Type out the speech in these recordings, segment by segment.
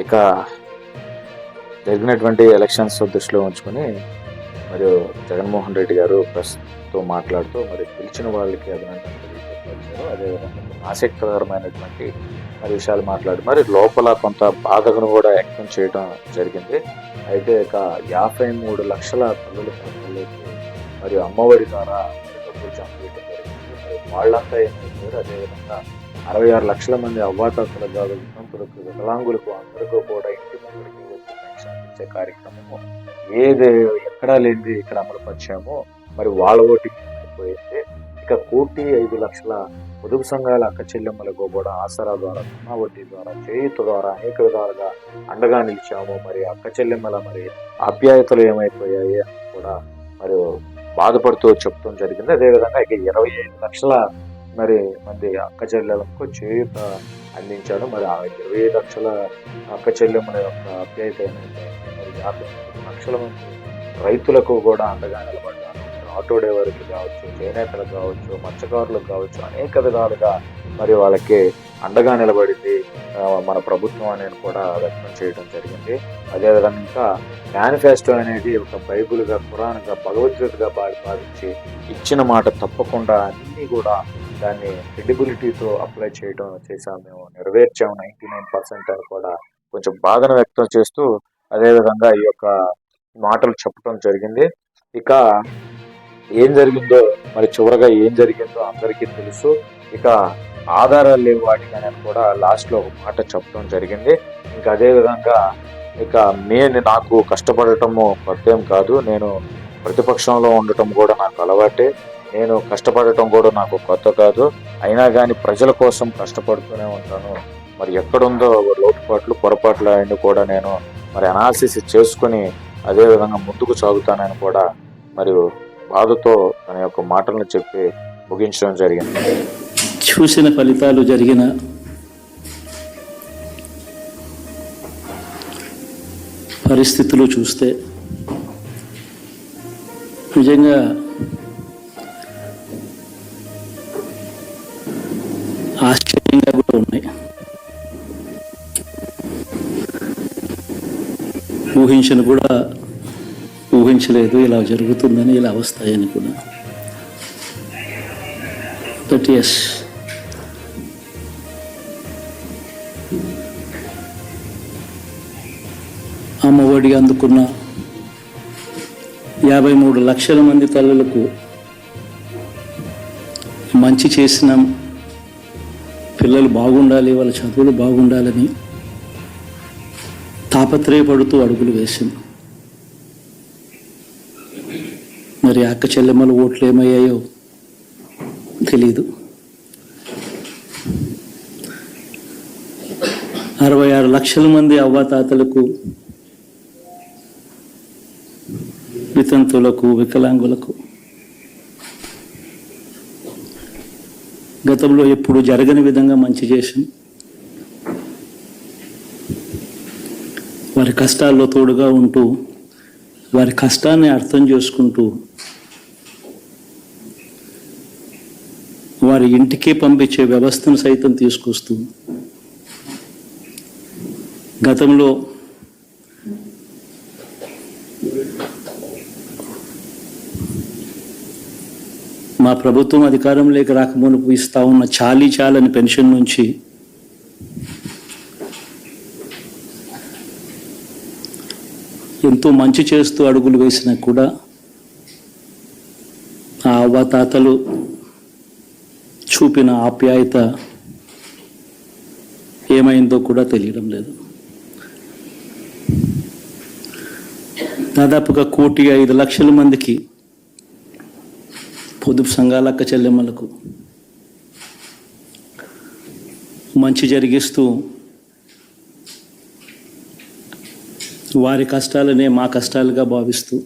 ఇక జరిగినటువంటి ఎలక్షన్స్ దృష్టిలో ఉంచుకొని మరియు జగన్మోహన్ రెడ్డి గారు ప్రెస్తో మాట్లాడుతూ మరి గెలిచిన వాళ్ళకి అభినందనలు తెలియజేశారు. అదేవిధంగా ఆసక్తికరమైనటువంటి మరి విషయాలు మాట్లాడి మరి లోపల కొంత బాధను కూడా వ్యక్తం చేయడం జరిగింది. అయితే ఇక 53 లక్షల తల్లులకు మరియు అమ్మఒడి ద్వారా డబ్బులు జమ చేయడం జరిగింది. మరి వాళ్ళంతా ఏమైపోయారు. అదేవిధంగా 66 లక్షల మంది అవ్వాతాతలకు కాదు, వితంతులకు, వికలాంగులకు అందరికీ కూడా ఇంటి ముందుకి వచ్చి పెన్షన్ ఇచ్చే కార్యక్రమము ఏది ఎక్కడా లేనిది ఇక్కడ అమలుపరిచామో మరి వాళ్ళ ఓటింగ్ అయిపోయింది. ఇక 1,05,00,000 పొదుపు సంఘాల అక్క చెల్లెమ్మలకు కూడా ఆసరా ద్వారా, సున్నా వడ్డీ ద్వారా, చేయూత ద్వారా అనేక విధాలుగా అండగా నిలిచాము. మరి అక్క చెల్లెమ్మల మరి ఆప్యాయతలు ఏమైపోయాయి అని కూడా మరి బాధపడుతూ చెప్తాం జరిగింది. అదేవిధంగా ఇక 25 లక్షల మరి మంది అక్క చెల్లెలకు చేయూత అందించాడు. మరి ఆ 25 లక్షల అక్క చెల్లెమ్మల యొక్క ఆప్యాయత ఏమైతే మరి 53 లక్షల మంది రైతులకు కూడా అండగా నిలబడ్డారు. ఆటో డ్రైవర్లకు కావచ్చు, చేనేతలకు కావచ్చు, మత్స్యకారులకు కావచ్చు, అనేక విధాలుగా మరి వాళ్ళకి అండగా నిలబడింది మన ప్రభుత్వం అనేది కూడా వ్యక్తం చేయడం జరిగింది. అదేవిధంగా ఇంకా మేనిఫెస్టో అనేది ఒక బైబుల్గా, ఖురాన్గా, భగవద్గీతగా భావించి ఇచ్చిన మాట తప్పకుండా అన్నీ కూడా దాన్ని క్రెడిబిలిటీతో అప్లై చేసాము. మేము నెరవేర్చాము 99% అని కూడా కొంచెం బాధను వ్యక్తం చేస్తూ అదేవిధంగా ఈ యొక్క మాటలు చెప్పడం జరిగింది. ఇక ఏం జరిగిందో మరి చివరగా ఏం జరిగిందో అందరికీ తెలుసు. ఇక ఆధారాలు లేవు వాటికి అని కూడా లాస్ట్లో ఒక మాట చెప్పడం జరిగింది. ఇంకా అదేవిధంగా ఇక నాకు కష్టపడటము కొత్తేం కాదు, నేను ప్రతిపక్షంలో ఉండటం కూడా నాకు అలవాటే, నేను కష్టపడటం కూడా నాకు కొత్త కాదు, అయినా కానీ ప్రజల కోసం కష్టపడుతూనే ఉంటాను. మరి ఎక్కడుందో లోటుపాట్లు, పొరపాట్లు అవన్నీ కూడా నేను మరి అనాలిసిస్ చేసుకుని అదేవిధంగా ముందుకు సాగుతానని కూడా మరియు బాధతో తన యొక్క మాటలను చెప్పి ముగించడం జరిగింది. చూసిన ఫలితాలు జరిగిన పరిస్థితులు చూస్తే నిజంగా ఆశ్చర్యంగా కూడా ఉన్నాయి. ఊహించలేదు ఇలా జరుగుతుందని, ఇలా వస్తాయని కూడా. బట్ ఎస్, అమ్మఒడి అందుకున్న 53 లక్షల మంది తల్లులకు మంచి చేసినాం, పిల్లలు బాగుండాలి, వాళ్ళ చదువులు బాగుండాలని తాపత్రయపడుతూ అడుగులు వేసింది. మరి అక్క చెల్లెమ్మల ఓట్లు ఏమయ్యాయో తెలీదు. 66 లక్షల మంది అవ్వాతాతలకు, వితంతులకు, వికలాంగులకు గతంలో ఎప్పుడు జరగని విధంగా మంచి చేసింది. వారి కష్టాల్లో తోడుగా ఉంటూ, వారి కష్టాన్ని అర్థం చేసుకుంటూ, వారి ఇంటికే పంపించే వ్యవస్థను సైతం తీసుకొస్తూ, గతంలో మా ప్రభుత్వం అధికారంలోకి రాకమునుపు ఇస్తా ఉన్న చాలని పెన్షన్ నుంచి ఎంతో మంచి చేస్తూ అడుగులు వేసినా కూడా ఆ అవ్వాతాతలు చూపిన ఆప్యాయత ఏమైందో కూడా తెలియడం లేదు. దాదాపుగా 1,05,00,000 మందికి పొదుపు సంఘాల అక్క చెల్లెమ్మలకు మంచి జరిగిస్తూ వారి కష్టాలనే మా కష్టాలుగా భావిస్తూ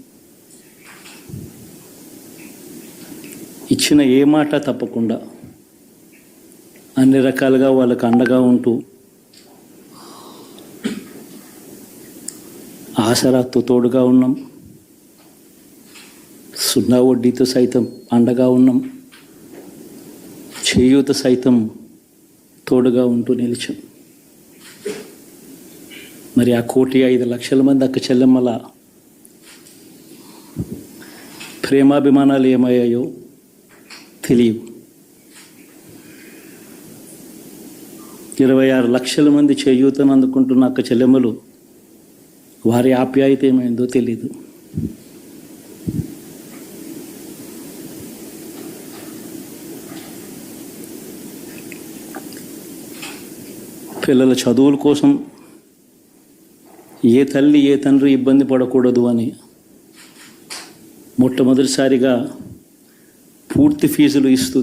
ఇచ్చిన ఏ మాట తప్పకుండా అన్ని రకాలుగా వాళ్ళకు అండగా ఉంటూ ఆసరాతో తోడుగా ఉన్నాం, సున్నా వడ్డీతో సైతం అండగా ఉన్నాం, చేయూత సైతం తోడుగా ఉంటూ నిలిచాం. మరి ఆ 1,05,00,000 మంది అక్క చెల్లెమ్మల ప్రేమాభిమానాలు ఏమయ్యాయో తెలియవు. 26 లక్షల మంది చేయూతను అందుకుంటున్న అక్క చెల్లెమ్మలు వారి ఆప్యాయత ఏమైందో తెలియదు. పిల్లల చదువుల కోసం ఏ తల్లి ఏ తండ్రి ఇబ్బంది పడకూడదు అని మొట్టమొదటిసారిగా పూర్తి ఫీజులు ఇస్తూ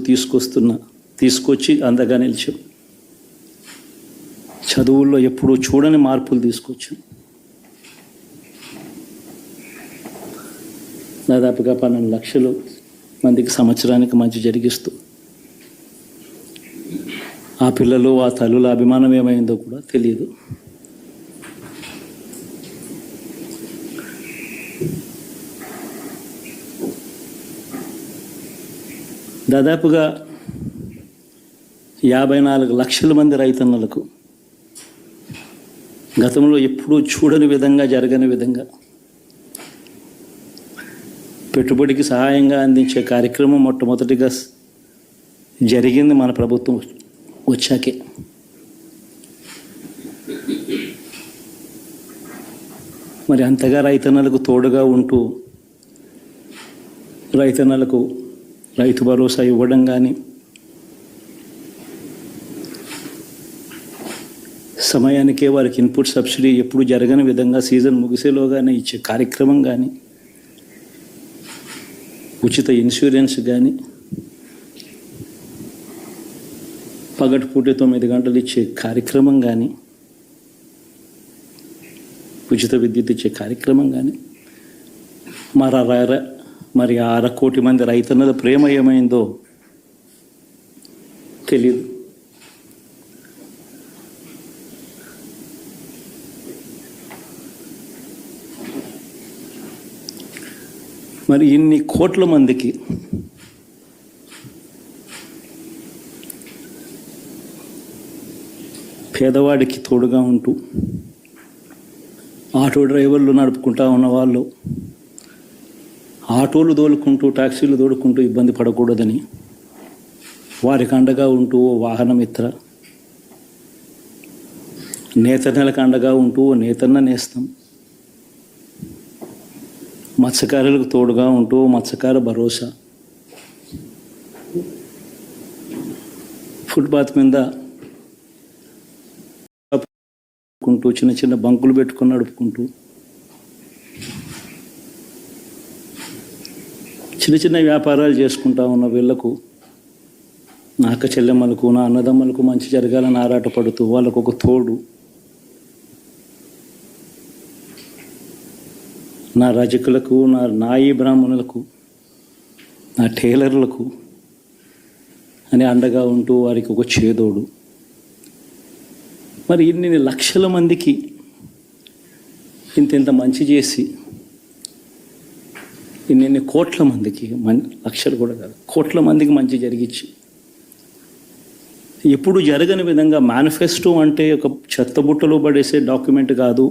తీసుకొచ్చి అందగా నిలిచాం. చదువుల్లో ఎప్పుడూ చూడని మార్పులు తీసుకొచ్చాం. దాదాపుగా 12 లక్షలు మందికి సంవత్సరానికి మంచి జరిగిస్తూ ఆ పిల్లలు ఆ తల్లుల అభిమానం ఏమైందో కూడా తెలియదు. దాదాపుగా 54 లక్షల మంది రైతన్నలకు గతంలో ఎప్పుడూ చూడని విధంగా జరగని విధంగా పెట్టుబడికి సహాయంగా అందించే కార్యక్రమం మొట్టమొదటిగా జరిగింది మన ప్రభుత్వం వచ్చాకే. మరి అంతగా రైతన్నలకు తోడుగా ఉంటూ రైతన్నలకు రైతు భరోసా ఇవ్వడం కానీ, సమయానికే వారికి ఇన్పుట్ సబ్సిడీ ఎప్పుడు జరగని విధంగా సీజన్ ముగిసేలోగానే ఇచ్చే కార్యక్రమం కానీ, ఉచిత ఇన్సూరెన్స్ కానీ, పగటిపూట 9 గంటలు ఇచ్చే కార్యక్రమం కానీ, ఉచిత విద్యుత్ ఇచ్చే కార్యక్రమం కానీ, మరి 6 కోటి మంది రైతన్నల ప్రేమ ఏమైందో తెలియదు. మరి ఇన్ని కోట్ల మందికి పేదవాడికి తోడుగా ఉంటూ ఆటో డ్రైవర్లు నడుపుకుంటా ఉన్నవాళ్ళు ఆటోలు తోలుకుంటూ టాక్సీలు తోడుకుంటూ ఇబ్బంది పడకూడదని వారికి అండగా ఉంటూ వాహనమిత్ర, నేతన్నలకు అండగా ఉంటూ నేతన్న నేస్తం, మత్స్యకారులకు తోడుగా ఉంటూ మత్స్యకార భరోసా, ఫుట్పాత్ మీద చిన్న చిన్న బంకులు పెట్టుకుని నడుపుకుంటూ చిన్న చిన్న వ్యాపారాలు చేసుకుంటా ఉన్న వీళ్లకు, నా అక్క చెల్లెమ్మలకు నా అన్నదమ్మలకు మంచి జరగాలని ఆరాటపడుతూ వాళ్ళకు ఒక తోడు, నా రజకులకు, నా నాయి బ్రాహ్మణులకు, నా టైలర్లకు అని అండగా ఉంటూ వారికి ఒక చేదోడు. మరి ఇన్ని లక్షల మందికి ఇంత మంచి చేసి ఇన్ని కోట్ల మందికి, లక్షలు కూడా కాదు కోట్ల మందికి మంచి జరిగించి, ఎప్పుడు జరగని విధంగా మేనిఫెస్టో అంటే ఒక చెత్తబుట్టలో పడేసే డాక్యుమెంట్ కాదు.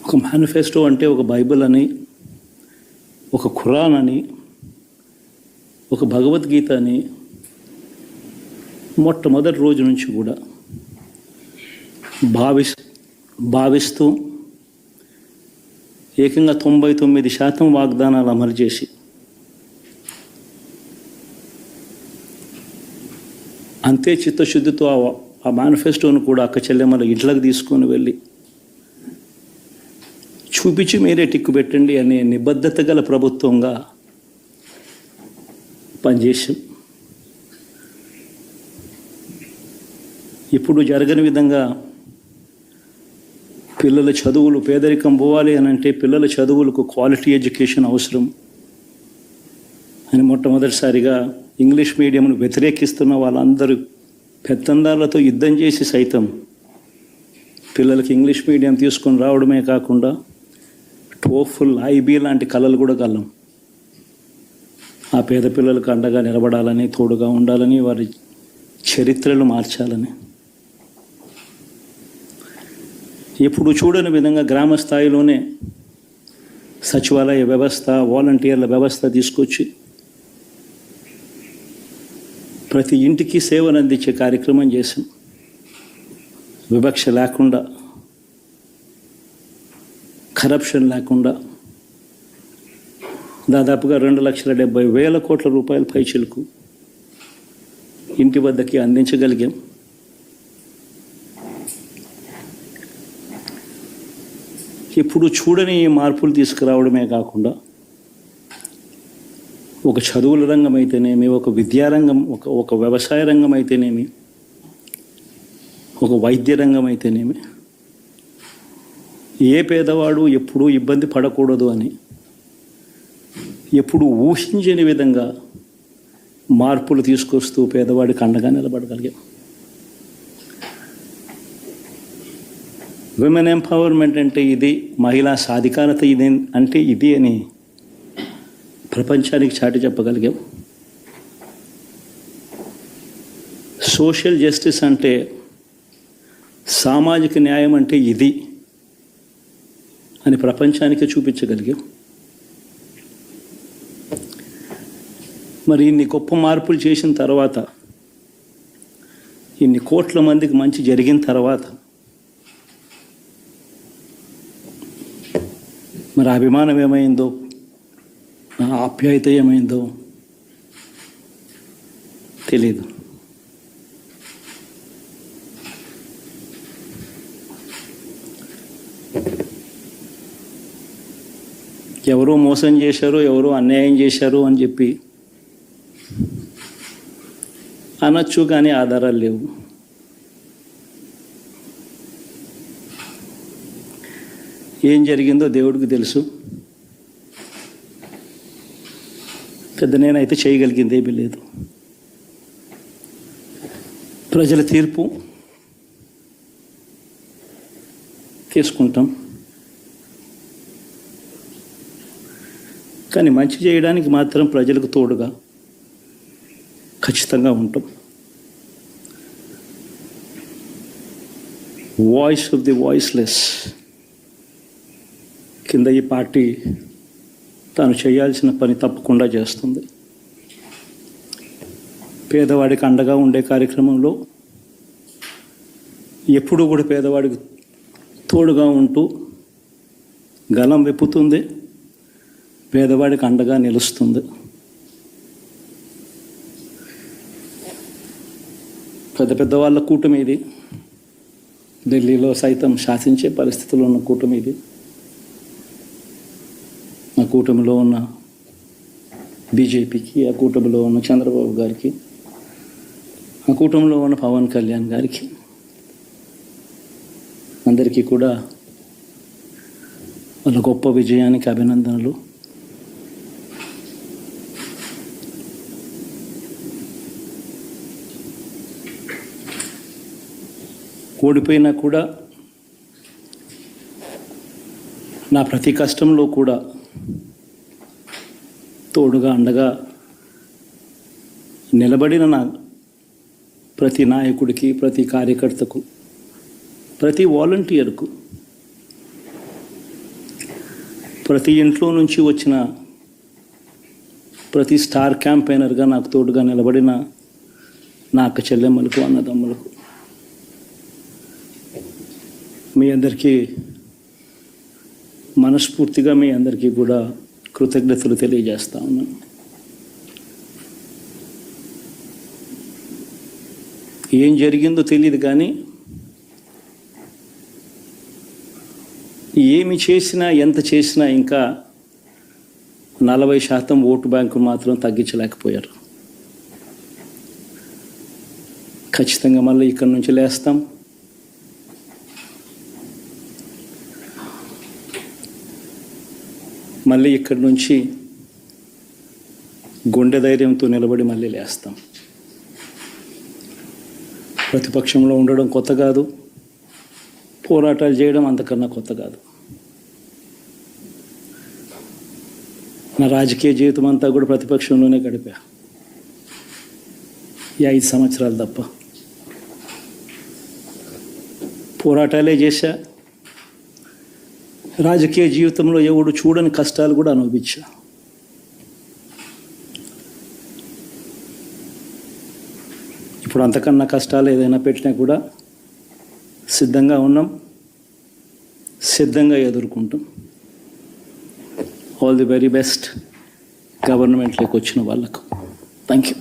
ఒక మేనిఫెస్టో అంటే ఒక బైబిల్ అని, ఒక ఖురాన్ అని, ఒక భగవద్గీత అని మొట్టమొదటి రోజు నుంచి కూడా భావిస్తూ ఏకంగా 99% వాగ్దానాలు అమలు చేసి అంతే చిత్తశుద్ధితో ఆ మేనిఫెస్టోను కూడా అక్క చెల్లెమ్మల ఇంట్లోకి తీసుకొని వెళ్ళి చూపించి మీరే టిక్కు పెట్టండి అనే నిబద్ధత గల ప్రభుత్వంగా పనిచేసాం. ఇప్పుడు జరగని విధంగా పిల్లల చదువులు, పేదరికం పోవాలి అని అంటే పిల్లల చదువులకు క్వాలిటీ ఎడ్యుకేషన్ అవసరం అని మొట్టమొదటిసారిగా ఇంగ్లీష్ మీడియంను వ్యతిరేకిస్తున్న వాళ్ళందరూ పెత్తందారులతో యుద్ధం చేసి సైతం పిల్లలకి ఇంగ్లీష్ మీడియం తీసుకొని రావడమే కాకుండా టోఫుల్, ఐబీ లాంటి కళలు కూడా కలం ఆ పేద పిల్లలకు అండగా నిలబడాలని, తోడుగా ఉండాలని, వారి చరిత్రలు మార్చాలని. ఎప్పుడు చూడని విధంగా గ్రామ స్థాయిలోనే సచివాలయ వ్యవస్థ, వాలంటీర్ల వ్యవస్థ తీసుకొచ్చి ప్రతి ఇంటికి సేవలు అందించే కార్యక్రమం చేశాం. వివక్ష లేకుండా, కరప్షన్ లేకుండా దాదాపుగా 2,70,000 కోట్ల రూపాయల పైచిలకు ఇంటి వద్దకి అందించగలిగాం. ఇప్పుడు చూడని మార్పులు తీసుకురావడమే కాకుండా ఒక చదువుల రంగం అయితేనేమి, ఒక విద్యారంగం, ఒక వ్యవసాయ రంగం అయితేనేమి, ఒక వైద్య రంగం అయితేనేమి, ఏ పేదవాడు ఎప్పుడూ ఇబ్బంది పడకూడదు అని ఎప్పుడు ఊహించని విధంగా మార్పులు తీసుకొస్తూ పేదవాడికి అండగా నిలబడగలిగాం. విమెన్ ఎంపవర్మెంట్ అంటే ఇది, మహిళా సాధికారత ఇది అంటే ఇది అని ప్రపంచానికి చాటి చెప్పగలిగాం. సోషల్ జస్టిస్ అంటే, సామాజిక న్యాయం అంటే ఇది అని ప్రపంచానికి చూపించగలిగాం. మరి ఇన్ని గొప్ప మార్పులు చేసిన తర్వాత, ఇన్ని కోట్ల మందికి మంచి జరిగిన తర్వాత మరి అభిమానం ఏమైందో, ఆప్యాయత ఏమైందో తెలీదు. ఎవరో మోసం చేశారు, ఎవరో అన్యాయం చేశారు అని చెప్పి అనొచ్చు, కానీ ఆధారాలు లేవు. ఏం జరిగిందో దేవుడికి తెలుసు. పెద్ద నేనైతే చేయగలిగింది ఏమీ లేదు. ప్రజల తీర్పు తీసుకుంటాం, కానీ మంచి చేయడానికి మాత్రం ప్రజలకు తోడుగా ఖచ్చితంగా ఉంటాం. వాయిస్ ఆఫ్ ది వాయిస్లెస్ కింద ఈ పార్టీ తాను చేయాల్సిన పని తప్పకుండా చేస్తుంది. పేదవాడికి అండగా ఉండే కార్యక్రమంలో ఎప్పుడూ కూడా పేదవాడికి తోడుగా ఉంటూ గలం విప్పుతుంది, పేదవాడికి అండగా నిలుస్తుంది. పెద్ద పెద్ద వాళ్ళ కూటమి ఇది, ఢిల్లీలో సైతం శాసించే పరిస్థితుల్లో ఉన్న కూటమి ఇది. ఆ కూటమిలో ఉన్న బీజేపీకి, ఆ కూటమిలో ఉన్న చంద్రబాబు గారికి, ఆ కూటమిలో ఉన్న పవన్ కళ్యాణ్ గారికి, అందరికీ కూడా వాళ్ళ గొప్ప విజయానికి అభినందనలు. ఓడిపోయినా కూడా నా ప్రతి కష్టంలో కూడా తోడుగా అండగా నిలబడిన నా ప్రతి నాయకుడికి, ప్రతి కార్యకర్తకు, ప్రతి వాలంటీర్కు, ప్రతి ఇంట్లో నుంచి వచ్చిన ప్రతి స్టార్ క్యాంపెయినర్గా నాకు తోడుగా నిలబడిన నా అక్క చెల్లెమ్మలకు, అన్నదమ్ములకు, మీ అందరికీ మనస్ఫూర్తిగా మీ అందరికీ కూడా కృతజ్ఞతలు తెలియజేస్తా ఉన్నాను. ఏం జరిగిందో తెలియదు, కానీ ఏమి చేసినా, ఎంత చేసినా ఇంకా 40% ఓటు బ్యాంకు మాత్రం తగ్గించలేకపోయారు. ఖచ్చితంగా మళ్ళీ ఇక్కడి నుంచి లేస్తాం. మళ్ళీ ఇక్కడి నుంచి గుండె ధైర్యంతో నిలబడి మళ్ళీ లేస్తాం. ప్రతిపక్షంలో ఉండడం కొత్త కాదు, పోరాటాలు చేయడం అంతకన్నా కొత్త కాదు. నా రాజకీయ జీవితం అంతా కూడా ప్రతిపక్షంలోనే గడిపా, ఈ 5 సంవత్సరాలు తప్ప. పోరాటాలే చేశా, రాజకీయ జీవితంలో ఎవడు చూడని కష్టాలు కూడా అనుభవించా. ఇప్పుడు అంతకన్నా కష్టాలు ఏదైనా పెట్టినా కూడా సిద్ధంగా ఉన్నాం, సిద్ధంగా ఎదుర్కొంటాం. ఆల్ ది వెరీ బెస్ట్ గవర్నమెంట్లోకి వచ్చిన వాళ్ళకు. Thank you.